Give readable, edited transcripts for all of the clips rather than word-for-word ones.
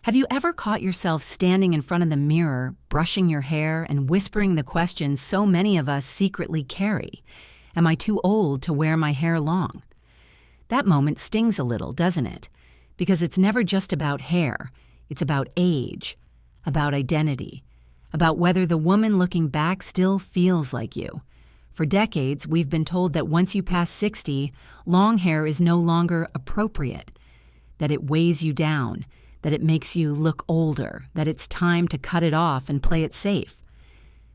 Have you ever caught yourself standing in front of the mirror, brushing your hair, and whispering the question so many of us secretly carry? Am I too old to wear my hair long? That moment stings a little, doesn't it? Because it's never just about hair. It's about age, about identity, about whether the woman looking back still feels like you. For decades, we've been told that once you pass 60, long hair is no longer appropriate, that it weighs you down, that it makes you look older, that it's time to cut it off and play it safe.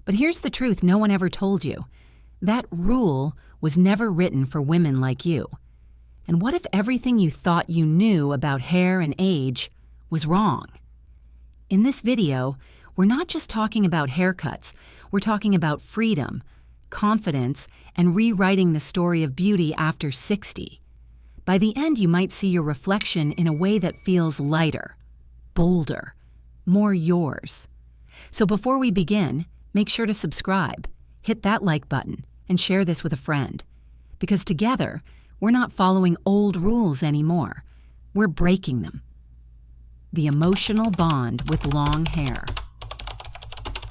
But here's the truth no one ever told you. That rule was never written for women like you. And what if everything you thought you knew about hair and age was wrong? In this video, we're not just talking about haircuts, we're talking about freedom, confidence, and rewriting the story of beauty after 60. By the end, you might see your reflection in a way that feels lighter, bolder, more yours. So before we begin, make sure to subscribe, hit that like button, and share this with a friend. Because together, we're not following old rules anymore. We're breaking them. The emotional bond with long hair.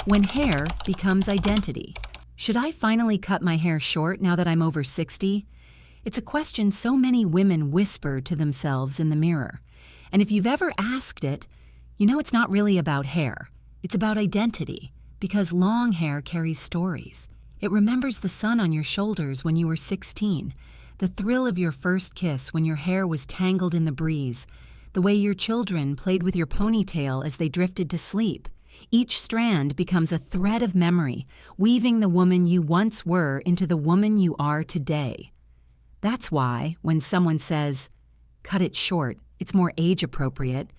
When hair becomes identity. Should I finally cut my hair short now that I'm over 60? It's a question so many women whisper to themselves in the mirror. And if you've ever asked it, you know it's not really about hair. It's about identity, because long hair carries stories. It remembers the sun on your shoulders when you were 16, the thrill of your first kiss when your hair was tangled in the breeze, the way your children played with your ponytail as they drifted to sleep. Each strand becomes a thread of memory, weaving the woman you once were into the woman you are today. That's why, when someone says, cut it short, it's more age-appropriate,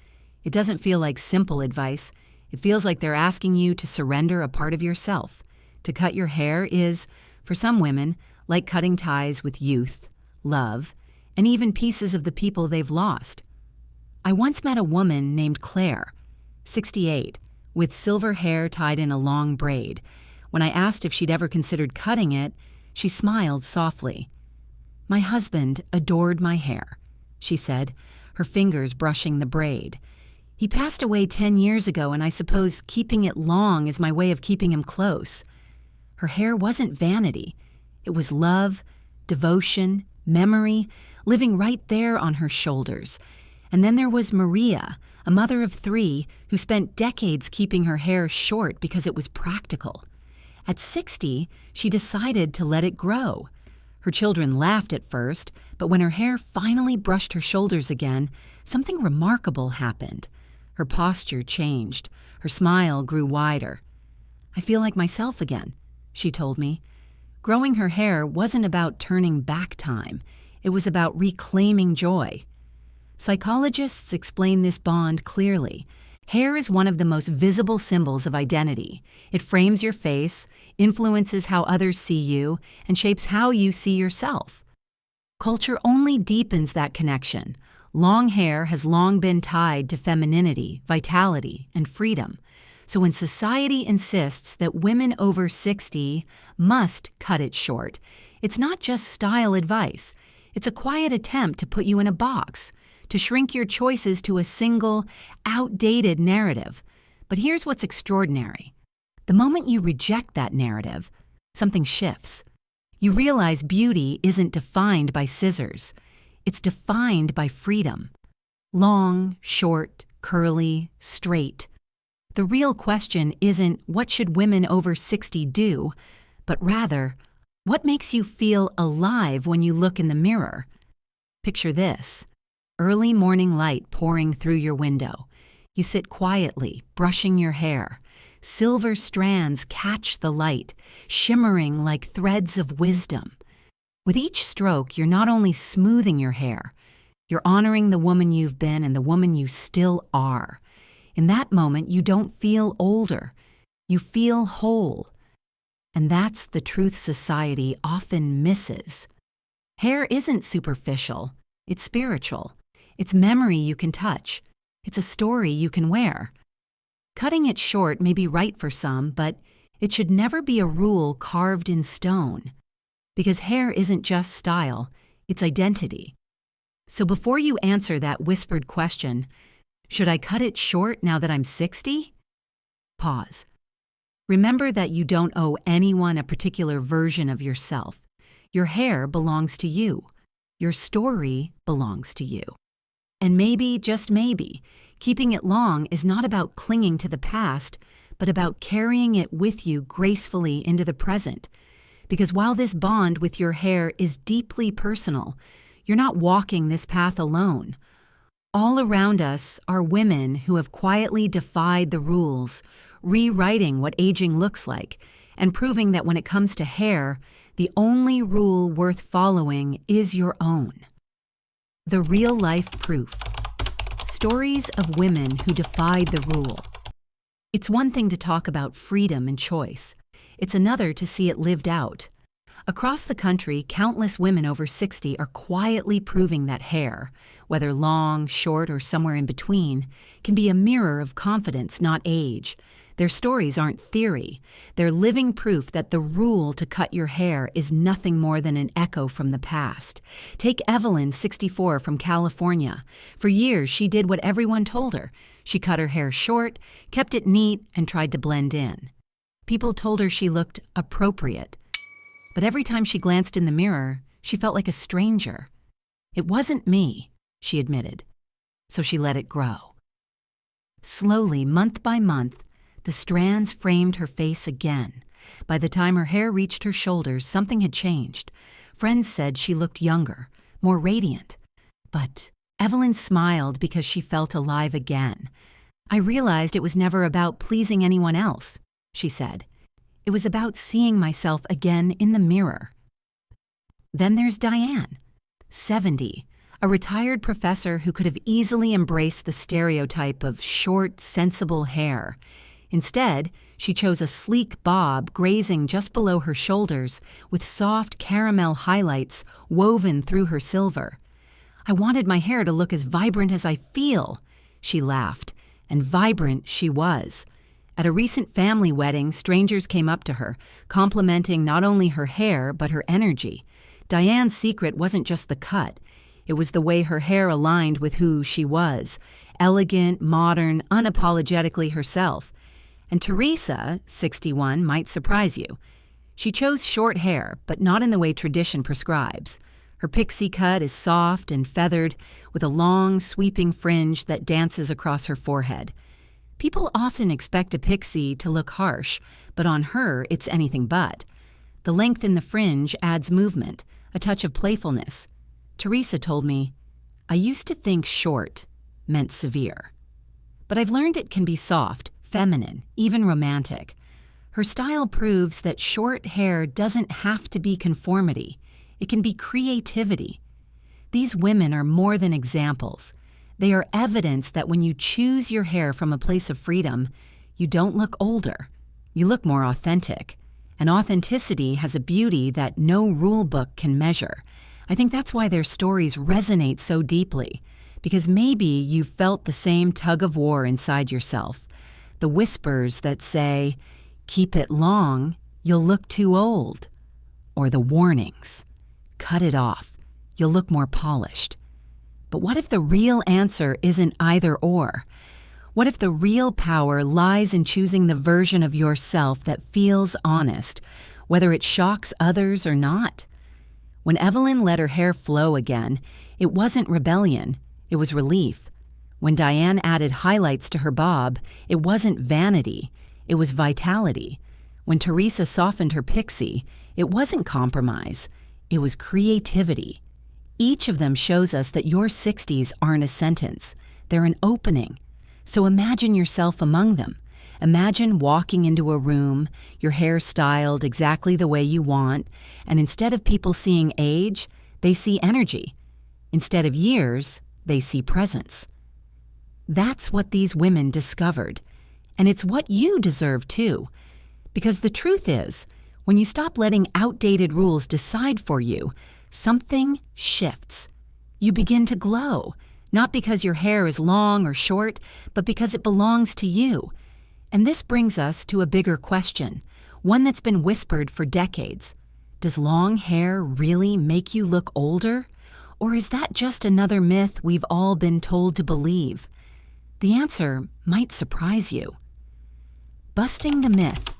it doesn't feel like simple advice. It feels like they're asking you to surrender a part of yourself. To cut your hair is, for some women, like cutting ties with youth, love, and even pieces of the people they've lost. I once met a woman named Claire, 68, with silver hair tied in a long braid. When I asked if she'd ever considered cutting it, she smiled softly. "My husband adored my hair," she said, her fingers brushing the braid. "He passed away 10 years ago, and I suppose keeping it long is my way of keeping him close." Her hair wasn't vanity. It was love, devotion, memory, living right there on her shoulders. And then there was Maria, a mother of 3 who spent decades keeping her hair short because it was practical. At 60, she decided to let it grow. Her children laughed at first, but when her hair finally brushed her shoulders again, something remarkable happened. Her posture changed. Her smile grew wider. "I feel like myself again," she told me. Growing her hair wasn't about turning back time. It was about reclaiming joy. Psychologists explain this bond clearly. Hair is one of the most visible symbols of identity. It frames your face, influences how others see you, and shapes how you see yourself. Culture only deepens that connection. Long hair has long been tied to femininity, vitality, and freedom. So when society insists that women over 60 must cut it short, it's not just style advice. It's a quiet attempt to put you in a box, to shrink your choices to a single, outdated narrative. But here's what's extraordinary. The moment you reject that narrative, something shifts. You realize beauty isn't defined by scissors. It's defined by freedom. Long, short, curly, straight. The real question isn't what should women over 60 do, but rather, what makes you feel alive when you look in the mirror? Picture this. Early morning light pouring through your window. You sit quietly, brushing your hair. Silver strands catch the light, shimmering like threads of wisdom. With each stroke, you're not only smoothing your hair, you're honoring the woman you've been and the woman you still are. In that moment, you don't feel older. You feel whole. And that's the truth society often misses. Hair isn't superficial. It's spiritual. It's memory you can touch. It's a story you can wear. Cutting it short may be right for some, but it should never be a rule carved in stone. Because hair isn't just style, it's identity. So before you answer that whispered question, Should I cut it short now that I'm 60? Pause. Remember that you don't owe anyone a particular version of yourself. Your hair belongs to you. Your story belongs to you. And maybe, just maybe, keeping it long is not about clinging to the past, but about carrying it with you gracefully into the present. Because while this bond with your hair is deeply personal, you're not walking this path alone. All around us are women who have quietly defied the rules, rewriting what aging looks like, and proving that when it comes to hair, the only rule worth following is your own. The real-life proof. Stories of women who defied the rule. It's one thing to talk about freedom and choice. It's another to see it lived out. Across the country, countless women over 60 are quietly proving that hair, whether long, short, or somewhere in between, can be a mirror of confidence, not age. Their stories aren't theory. They're living proof that the rule to cut your hair is nothing more than an echo from the past. Take Evelyn, 64, from California. For years, she did what everyone told her. She cut her hair short, kept it neat, and tried to blend in. People told her she looked appropriate. But every time she glanced in the mirror, she felt like a stranger. It wasn't me, she admitted. So she let it grow. Slowly, month by month, the strands framed her face again. By the time her hair reached her shoulders, something had changed. Friends said she looked younger, more radiant. But Evelyn smiled because she felt alive again. I realized it was never about pleasing anyone else, she said. It was about seeing myself again in the mirror. Then there's Diane, 70, a retired professor who could have easily embraced the stereotype of short, sensible hair. Instead, she chose a sleek bob grazing just below her shoulders with soft caramel highlights woven through her silver. I wanted my hair to look as vibrant as I feel, she laughed, and vibrant she was. At a recent family wedding, strangers came up to her, complimenting not only her hair but her energy. Diane's secret wasn't just the cut. It was the way her hair aligned with who she was, elegant, modern, unapologetically herself. And Teresa, 61, might surprise you. She chose short hair, but not in the way tradition prescribes. Her pixie cut is soft and feathered, with a long, sweeping fringe that dances across her forehead. People often expect a pixie to look harsh, but on her, it's anything but. The length in the fringe adds movement, a touch of playfulness. Teresa told me, I used to think short meant severe. But I've learned it can be soft, feminine, even romantic. Her style proves that short hair doesn't have to be conformity. It can be creativity. These women are more than examples. They are evidence that when you choose your hair from a place of freedom, you don't look older. You look more authentic. And authenticity has a beauty that no rule book can measure. I think that's why their stories resonate so deeply, because maybe you've felt the same tug of war inside yourself. The whispers that say, keep it long, you'll look too old. Or the warnings, cut it off, you'll look more polished. But what if the real answer isn't either or? What if the real power lies in choosing the version of yourself that feels honest, whether it shocks others or not? When Evelyn let her hair flow again, it wasn't rebellion, it was relief. When Diane added highlights to her bob, it wasn't vanity, it was vitality. When Teresa softened her pixie, it wasn't compromise, it was creativity. Each of them shows us that your 60s aren't a sentence, they're an opening. So imagine yourself among them. Imagine walking into a room, your hair styled exactly the way you want, and instead of people seeing age, they see energy. Instead of years, they see presence. That's what these women discovered. And it's what you deserve too. Because the truth is, when you stop letting outdated rules decide for you, something shifts. You begin to glow, not because your hair is long or short, but because it belongs to you. And this brings us to a bigger question, one that's been whispered for decades. Does long hair really make you look older? Or is that just another myth we've all been told to believe? The answer might surprise you. Busting the myth.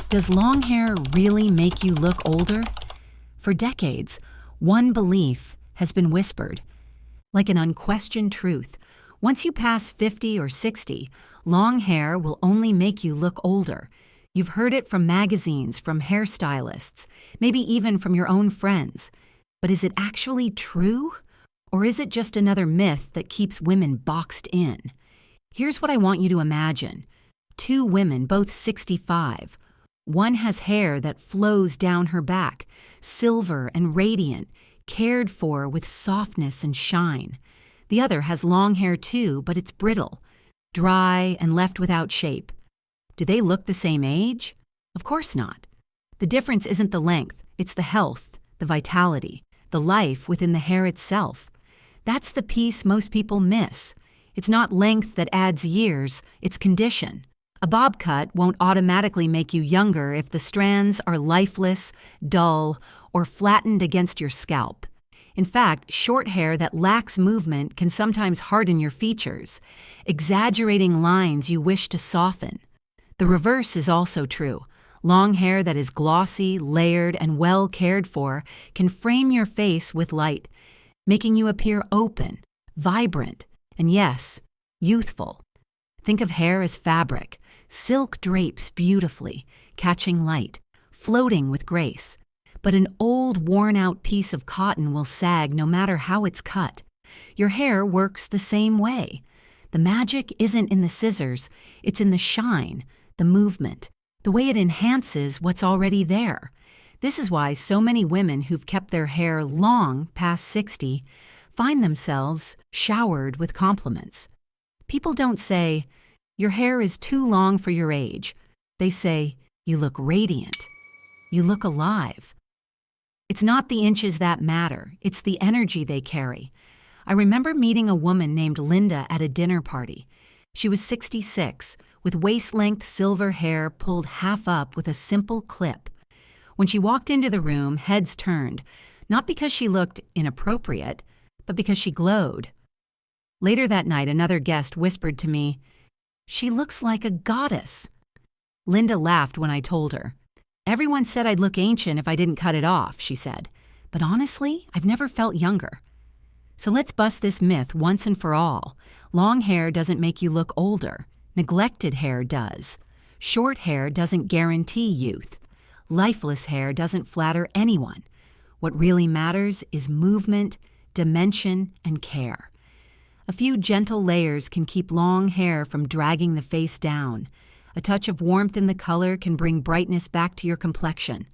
Does long hair really make you look older? For decades, one belief has been whispered. Like an unquestioned truth, once you pass 50 or 60, long hair will only make you look older. You've heard it from magazines, from hairstylists, maybe even from your own friends. But is it actually true? Or is it just another myth that keeps women boxed in? Here's what I want you to imagine. Two women, both 65. One has hair that flows down her back, silver and radiant, cared for with softness and shine. The other has long hair too, but it's brittle, dry and left without shape. Do they look the same age? Of course not. The difference isn't the length, it's the health, the vitality, the life within the hair itself. That's the piece most people miss. It's not length that adds years, it's condition. A bob cut won't automatically make you younger if the strands are lifeless, dull, or flattened against your scalp. In fact, short hair that lacks movement can sometimes harden your features, exaggerating lines you wish to soften. The reverse is also true. Long hair that is glossy, layered, and well cared for can frame your face with light, making you appear open, vibrant, and yes, youthful. Think of hair as fabric. Silk drapes beautifully, catching light, floating with grace. But an old, worn-out piece of cotton will sag no matter how it's cut. Your hair works the same way. The magic isn't in the scissors, it's in the shine, the movement, the way it enhances what's already there. This is why so many women who've kept their hair long past 60 find themselves showered with compliments. People don't say, "Your hair is too long for your age." They say, "You look radiant. You look alive." It's not the inches that matter, it's the energy they carry. I remember meeting a woman named Linda at a dinner party. She was 66, with waist-length silver hair pulled half up with a simple clip. When she walked into the room, heads turned, not because she looked inappropriate, but because she glowed. Later that night, another guest whispered to me, "She looks like a goddess." Linda laughed when I told her. "Everyone said I'd look ancient if I didn't cut it off," she said. "But honestly, I've never felt younger." So let's bust this myth once and for all. Long hair doesn't make you look older. Neglected hair does. Short hair doesn't guarantee youth. Lifeless hair doesn't flatter anyone. What really matters is movement, dimension, and care. A few gentle layers can keep long hair from dragging the face down. A touch of warmth in the color can bring brightness back to your complexion.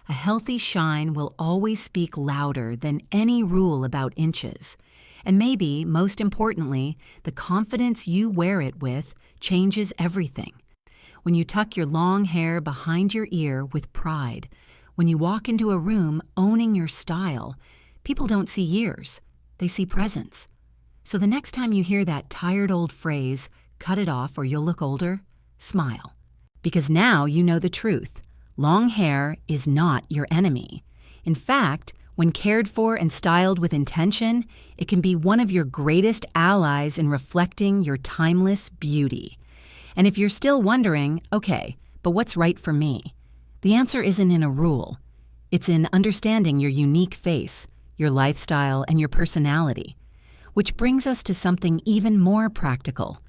A healthy shine will always speak louder than any rule about inches. And maybe, most importantly, the confidence you wear it with changes everything. When you tuck your long hair behind your ear with pride, when you walk into a room owning your style, people don't see years, they see presence. So the next time you hear that tired old phrase, "cut it off or you'll look older," smile. Because now you know the truth. Long hair is not your enemy. In fact, when cared for and styled with intention, it can be one of your greatest allies in reflecting your timeless beauty. And if you're still wondering, okay, but what's right for me? The answer isn't in a rule. It's in understanding your unique face, your lifestyle, and your personality. Which brings us to something even more practical: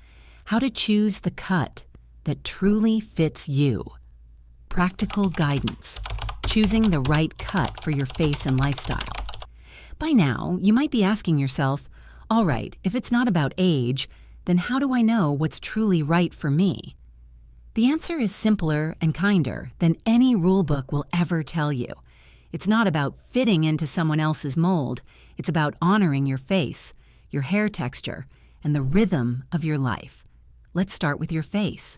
how to choose the cut that truly fits you. Practical guidance. Choosing the right cut for your face and lifestyle. By now, you might be asking yourself, all right, if it's not about age, then how do I know what's truly right for me? The answer is simpler and kinder than any rulebook will ever tell you. It's not about fitting into someone else's mold. It's about honoring your face, your hair texture, and the rhythm of your life. Let's start with your face.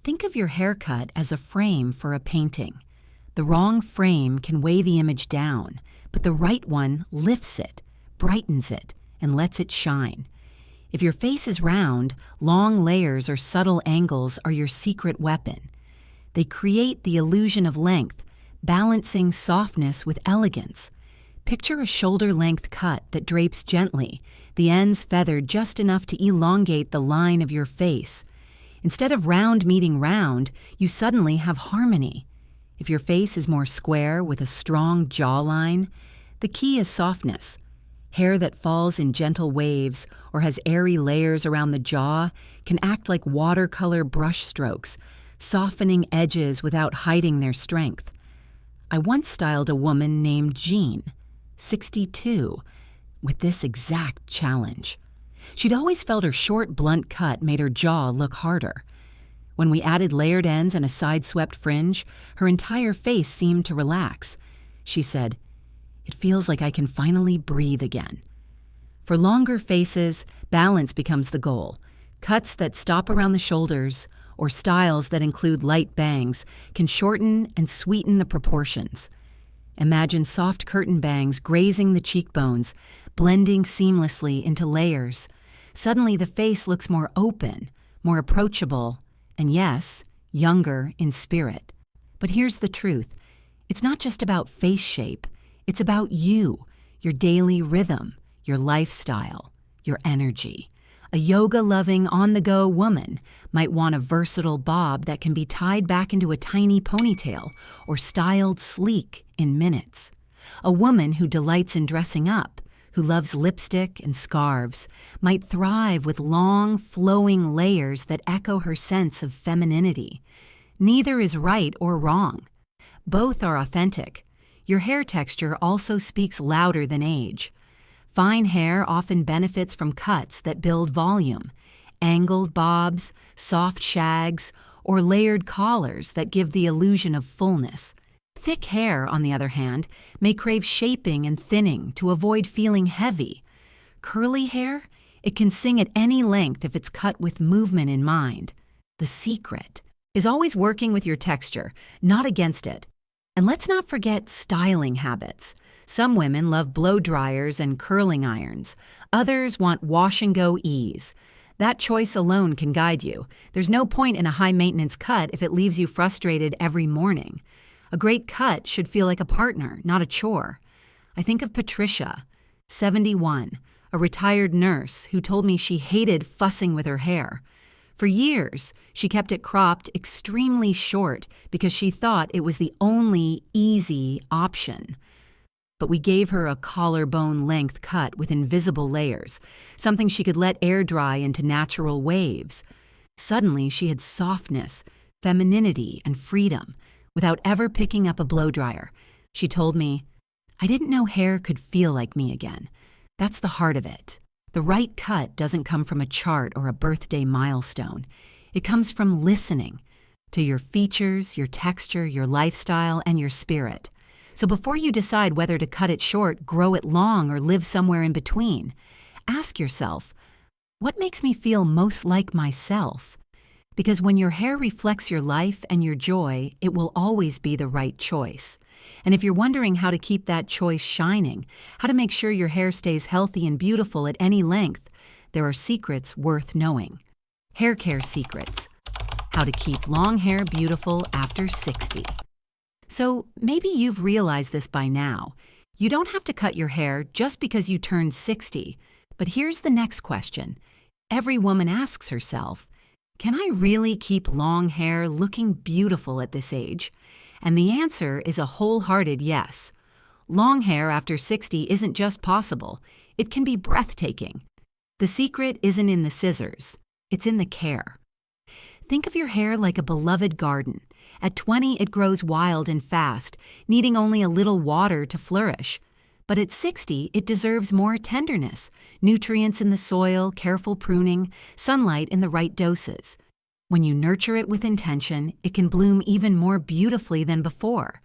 Think of your haircut as a frame for a painting. The wrong frame can weigh the image down, but the right one lifts it, brightens it, and lets it shine. If your face is round, long layers or subtle angles are your secret weapon. They create the illusion of length, balancing softness with elegance. Picture a shoulder-length cut that drapes gently, the ends feathered just enough to elongate the line of your face. Instead of round meeting round, you suddenly have harmony. If your face is more square with a strong jawline, the key is softness. Hair that falls in gentle waves or has airy layers around the jaw can act like watercolor brush strokes, softening edges without hiding their strength. I once styled a woman named Jean, 62, with this exact challenge. She'd always felt her short, blunt cut made her jaw look harder. When we added layered ends and a side-swept fringe, her entire face seemed to relax. She said, "It feels like I can finally breathe again." For longer faces, balance becomes the goal. Cuts that stop around the shoulders or styles that include light bangs can shorten and sweeten the proportions. Imagine soft curtain bangs grazing the cheekbones, blending seamlessly into layers. Suddenly the face looks more open, more approachable, and yes, younger in spirit. But here's the truth. It's not just about face shape. It's about you, your daily rhythm, your lifestyle, your energy. A yoga-loving, on-the-go woman might want a versatile bob that can be tied back into a tiny ponytail or styled sleek in minutes. A woman who delights in dressing up, who loves lipstick and scarves, might thrive with long, flowing layers that echo her sense of femininity. Neither is right or wrong. Both are authentic. Your hair texture also speaks louder than age. Fine hair often benefits from cuts that build volume, angled bobs, soft shags, or layered collars that give the illusion of fullness. Thick hair, on the other hand, may crave shaping and thinning to avoid feeling heavy. Curly hair, it can sing at any length if it's cut with movement in mind. The secret is always working with your texture, not against it. And let's not forget styling habits. Some women love blow dryers and curling irons. Others want wash-and-go ease. That choice alone can guide you. There's no point in a high-maintenance cut if it leaves you frustrated every morning. A great cut should feel like a partner, not a chore. I think of Patricia, 71, a retired nurse who told me she hated fussing with her hair. For years, she kept it cropped extremely short because she thought it was the only easy option. But we gave her a collarbone-length cut with invisible layers, something she could let air dry into natural waves. Suddenly, she had softness, femininity, and freedom, without ever picking up a blow dryer. She told me, "I didn't know hair could feel like me again. That's the heart of it. The right cut doesn't come from a chart or a birthday milestone. It comes from listening to your features, your texture, your lifestyle, and your spirit. So before you decide whether to cut it short, grow it long, or live somewhere in between, ask yourself, what makes me feel most like myself? Because when your hair reflects your life and your joy, it will always be the right choice. And if you're wondering how to keep that choice shining, how to make sure your hair stays healthy and beautiful at any length, there are secrets worth knowing. Haircare secrets. How to keep long hair beautiful after 60. So maybe you've realized this by now. You don't have to cut your hair just because you turned 60. But here's the next question. Every woman asks herself, can I really keep long hair looking beautiful at this age? And the answer is a wholehearted yes. Long hair after 60 isn't just possible, it can be breathtaking. The secret isn't in the scissors, it's in the care. Think of your hair like a beloved garden. At 20, it grows wild and fast, needing only a little water to flourish. But at 60, it deserves more tenderness, nutrients in the soil, careful pruning, sunlight in the right doses. When you nurture it with intention, it can bloom even more beautifully than before.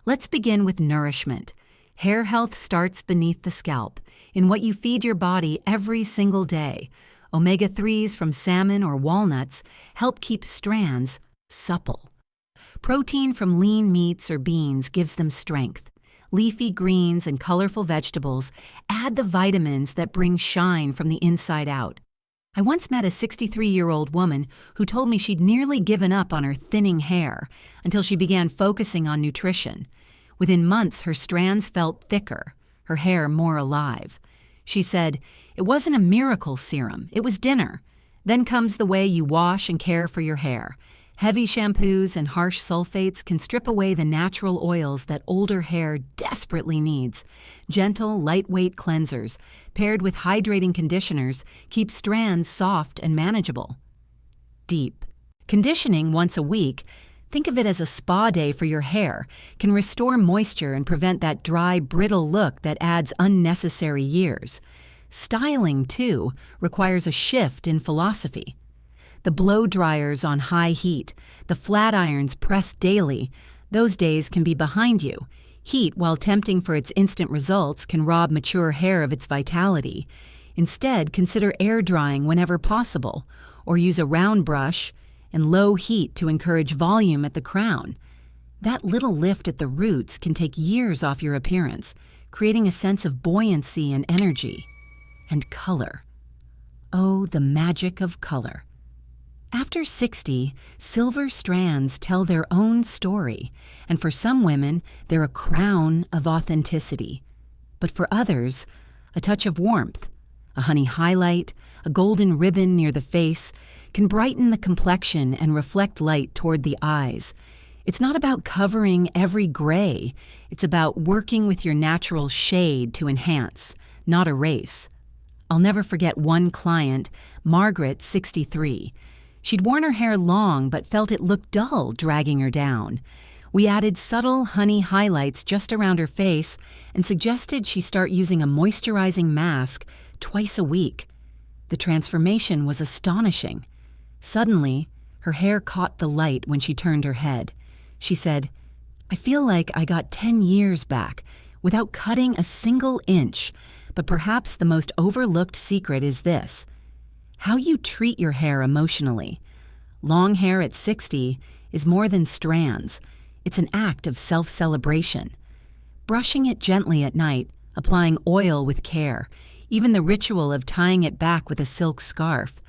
Let's begin with nourishment. Hair health starts beneath the scalp, in what you feed your body every single day. Omega-3s from salmon or walnuts help keep strands supple. Protein from lean meats or beans gives them strength. Leafy greens and colorful vegetables add the vitamins that bring shine from the inside out. I once met a 63-year-old woman who told me she'd nearly given up on her thinning hair until she began focusing on nutrition. Within months, her strands felt thicker, her hair more alive. She said, "It wasn't a miracle serum, it was dinner. Then comes the way you wash and care for your hair. Heavy shampoos and harsh sulfates can strip away the natural oils that older hair desperately needs. Gentle, lightweight cleansers, paired with hydrating conditioners, keep strands soft and manageable." Deep. Conditioning once a week, think of it as a spa day for your hair, can restore moisture and prevent that dry, brittle look that adds unnecessary years. Styling, too, requires a shift in philosophy. The blow dryers on high heat, the flat irons pressed daily, those days can be behind you. Heat, while tempting for its instant results, can rob mature hair of its vitality. Instead, consider air drying whenever possible, or use a round brush and low heat to encourage volume at the crown. That little lift at the roots can take years off your appearance, creating a sense of buoyancy and energy. And color. Oh, the magic of color. After 60, silver strands tell their own story, and for some women, they're a crown of authenticity. But for others, a touch of warmth, a honey highlight, a golden ribbon near the face, can brighten the complexion and reflect light toward the eyes. It's not about covering every gray. It's about working with your natural shade to enhance, not erase. I'll never forget one client, Margaret, 63. She'd worn her hair long but felt it looked dull, dragging her down. We added subtle honey highlights just around her face and suggested she start using a moisturizing mask twice a week. The transformation was astonishing. Suddenly, her hair caught the light when she turned her head. She said, "I feel like I got 10 years back without cutting a single inch. But perhaps the most overlooked secret is this: how you treat your hair emotionally. Long hair at 60 is more than strands. It's an act of self-celebration. Brushing it gently at night, applying oil with care, even the ritual of tying it back with a silk scarf.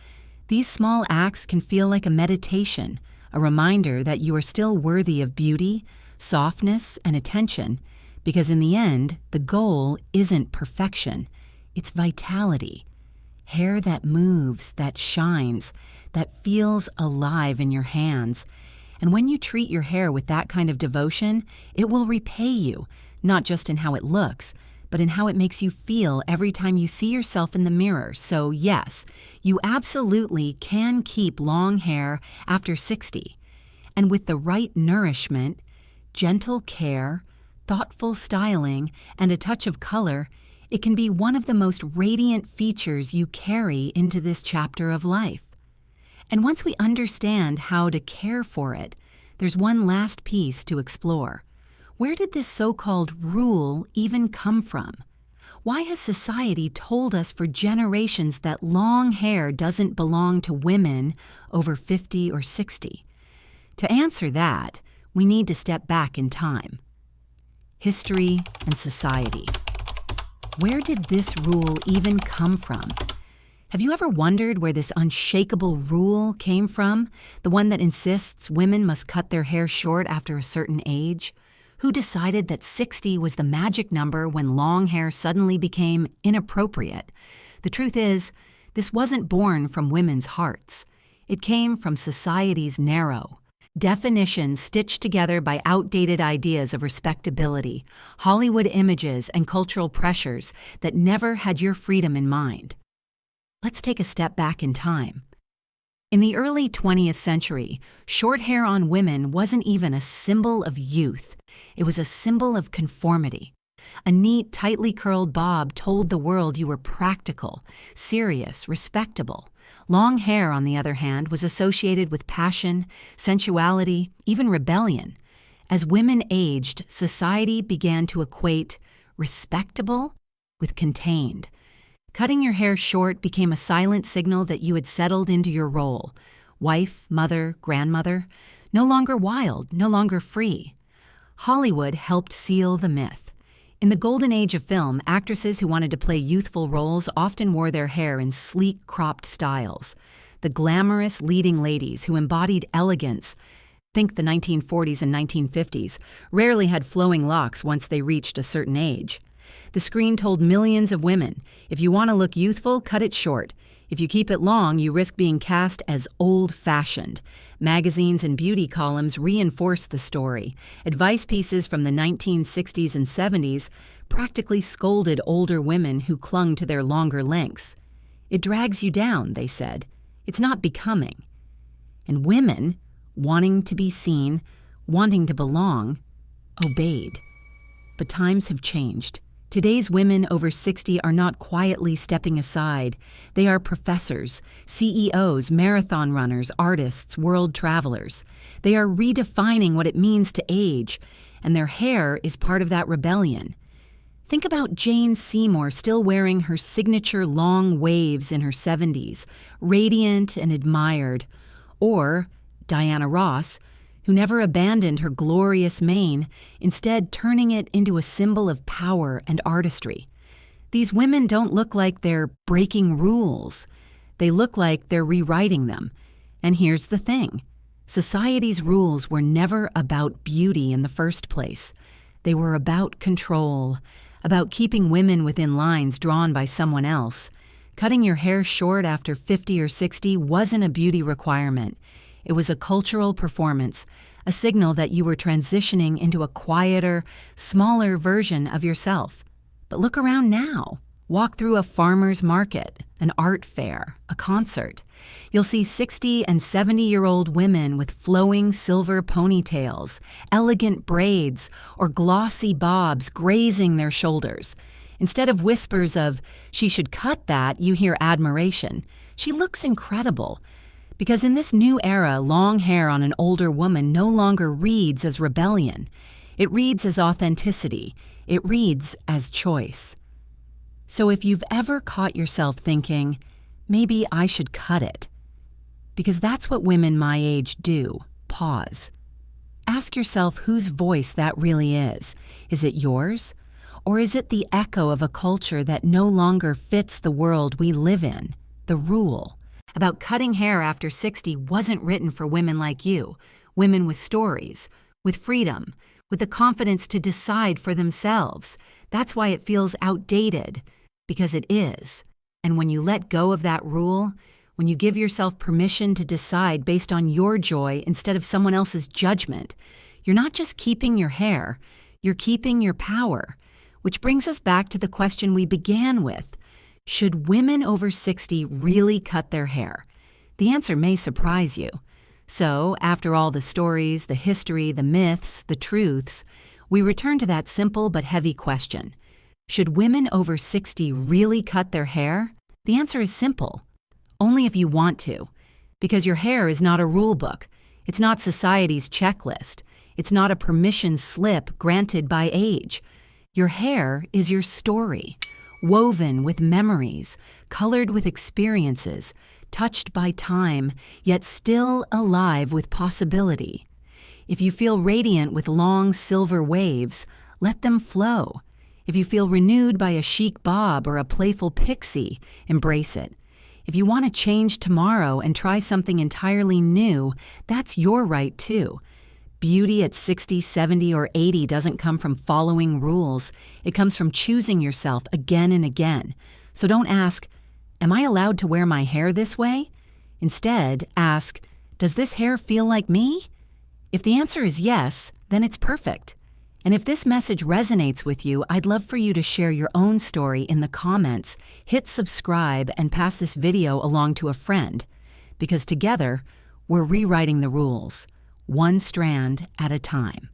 These small acts can feel like a meditation, a reminder that you are still worthy of beauty, softness, and attention, because in the end, the goal isn't perfection, it's vitality. Hair that moves, that shines, that feels alive in your hands. And when you treat your hair with that kind of devotion, it will repay you, not just in how it looks, but in how it makes you feel every time you see yourself in the mirror. So yes, you absolutely can keep long hair after 60. And with the right nourishment, gentle care, thoughtful styling, and a touch of color, it can be one of the most radiant features you carry into this chapter of life. And once we understand how to care for it, there's one last piece to explore. Where did this so-called rule even come from? Why has society told us for generations that long hair doesn't belong to women over 50 or 60? To answer that, we need to step back in time. History and society. Where did this rule even come from? Have you ever wondered where this unshakable rule came from? The one that insists women must cut their hair short after a certain age? Who decided that 60 was the magic number when long hair suddenly became inappropriate? The truth is, this wasn't born from women's hearts. It came from society's narrow definitions stitched together by outdated ideas of respectability, Hollywood images, and cultural pressures that never had your freedom in mind. Let's take a step back in time. In the early 20th century, short hair on women wasn't even a symbol of youth. It was a symbol of conformity. A neat, tightly curled bob told the world you were practical, serious, respectable. Long hair, on the other hand, was associated with passion, sensuality, even rebellion. As women aged, society began to equate respectable with contained. Cutting your hair short became a silent signal that you had settled into your role. Wife, mother, grandmother. No longer wild, no longer free. Hollywood helped seal the myth. In the golden age of film, actresses who wanted to play youthful roles often wore their hair in sleek, cropped styles. The glamorous leading ladies who embodied elegance, think the 1940s and 1950s, rarely had flowing locks once they reached a certain age. The screen told millions of women, if you want to look youthful, cut it short. If you keep it long, you risk being cast as old-fashioned. Magazines and beauty columns reinforced the story. Advice pieces from the 1960s and 70s practically scolded older women who clung to their longer lengths. It drags you down, they said. It's not becoming. And women, wanting to be seen, wanting to belong, obeyed. But times have changed. Today's women over 60 are not quietly stepping aside. They are professors, CEOs, marathon runners, artists, world travelers. They are redefining what it means to age, and their hair is part of that rebellion. Think about Jane Seymour still wearing her signature long waves in her 70s, radiant and admired. Or Diana Ross, who never abandoned her glorious mane, instead turning it into a symbol of power and artistry. These women don't look like they're breaking rules. They look like they're rewriting them. And here's the thing. Society's rules were never about beauty in the first place. They were about control, about keeping women within lines drawn by someone else. Cutting your hair short after 50 or 60 wasn't a beauty requirement. It was a cultural performance, a signal that you were transitioning into a quieter, smaller version of yourself. But look around now. Walk through a farmer's market, an art fair, a concert. You'll see 60 and 70-year-old women with flowing silver ponytails, elegant braids, or glossy bobs grazing their shoulders. Instead of whispers of, "She should cut that," you hear admiration. "She looks incredible." Because in this new era, long hair on an older woman no longer reads as rebellion. It reads as authenticity. It reads as choice. So if you've ever caught yourself thinking, maybe I should cut it, because that's what women my age do, pause. Ask yourself whose voice that really is. Is it yours? Or is it the echo of a culture that no longer fits the world we live in, the rule? About cutting hair after 60 wasn't written for women like you, women with stories, with freedom, with the confidence to decide for themselves. That's why it feels outdated, because it is. And when you let go of that rule, when you give yourself permission to decide based on your joy instead of someone else's judgment, you're not just keeping your hair, you're keeping your power. Which brings us back to the question we began with. Should women over 60 really cut their hair? The answer may surprise you. So, after all the stories, the history, the myths, the truths, we return to that simple but heavy question. Should women over 60 really cut their hair? The answer is simple. Only if you want to. Because your hair is not a rule book. It's not society's checklist. It's not a permission slip granted by age. Your hair is your story. Woven with memories, colored with experiences, touched by time, yet still alive with possibility. If you feel radiant with long silver waves, let them flow. If you feel renewed by a chic bob or a playful pixie, embrace it. If you want to change tomorrow and try something entirely new, that's your right too. Beauty at 60, 70, or 80 doesn't come from following rules. It comes from choosing yourself again and again. So don't ask, am I allowed to wear my hair this way? Instead, ask, does this hair feel like me? If the answer is yes, then it's perfect. And if this message resonates with you, I'd love for you to share your own story in the comments, hit subscribe, and pass this video along to a friend. Because together, we're rewriting the rules, one strand at a time.